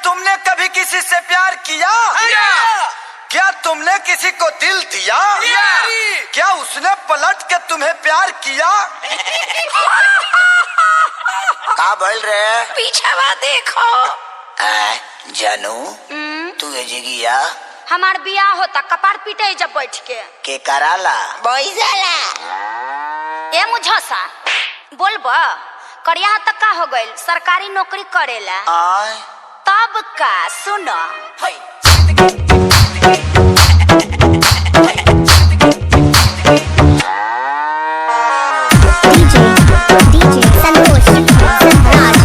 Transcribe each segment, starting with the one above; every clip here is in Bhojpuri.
तुमने कभी किसी से प्यार किया? क्या तुमने किसी को दिल दिया? क्या उसने पलट के तुम्हें प्यार किया? का बोल रहे? पीछे देखो। जानू तू एजिगिया हमार बियाह होता कपार पीटे जब बैठ के कराला बैजाला। ए मुझसा बोलबा करिया तक का हो गइल सरकारी नौकरी करेला तब का सुनो। डीजे संतोष राज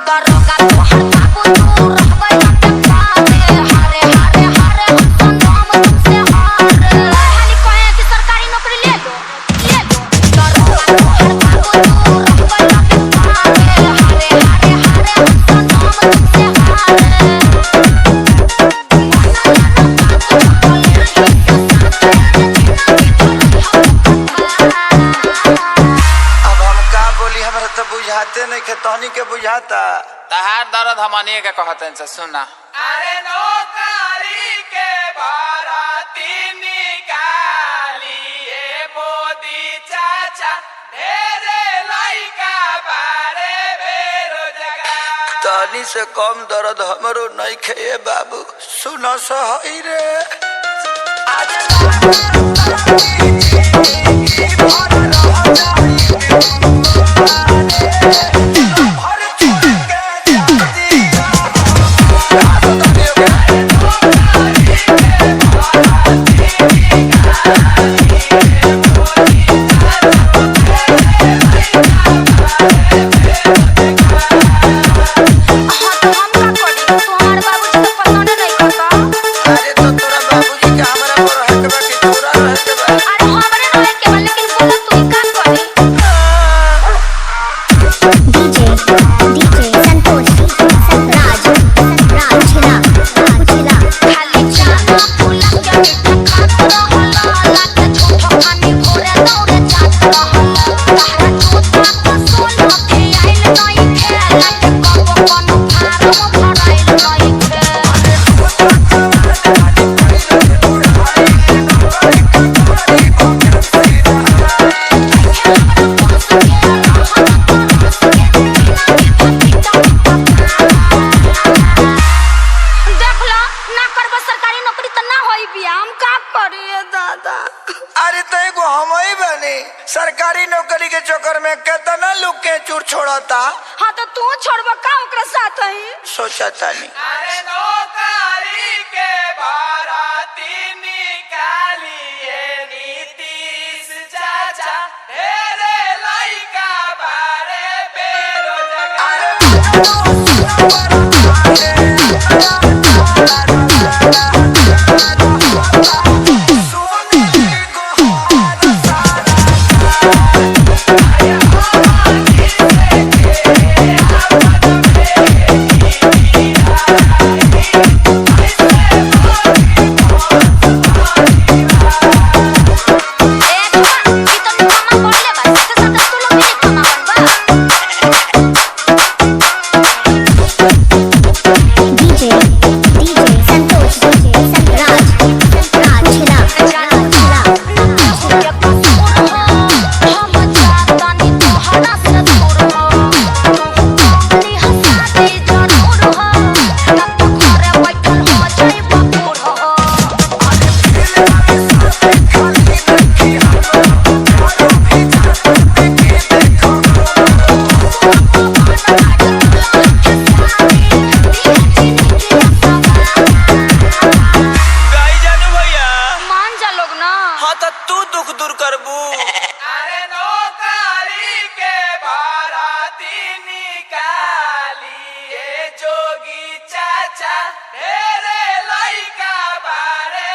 दरोगा तोहर बाबू तू रहबै हरे हरे हरे हम नाम तुमसे हार खाली कहे कि सरकारी नौकरी ले लो दरोगा तोहर बाबू तू रहबै हरे हरे हरे हम नाम तुमसे हार। बुझाते नहीं के तहनी के बुझाता तहार दर्द हमनी के कहते से सुना। अरे नौकरी के बाराती निकालिए मोदी चाचा ढेरे लइका बारे बेरोजगार। तहनी से कम दर्द हमरो नहीं खे बाबू सुनो सही रे। अरे तो एगो हम ही बनी सरकारी नौकरी के चक्कर में कितना लोग के चूर छोड़ता। हाँ तो तू छोड़बा का ओकरा साथ ही सोचा तानी। अरे नौकरी के बाराती निकालिए नीतीश चाचा ढेरे लइका बारे बेरोजगार। अरे नौकरी के बाराती निकालिए जोगी चाचा ढेरे लइका बारे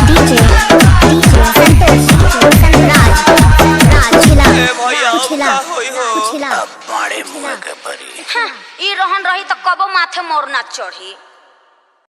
डीजे संतोष हिला होई हो कुछ हिला अब मारे मुंह के परी हाँ, ई रहन रही तो कबो माथे मोर ना चढ़ी।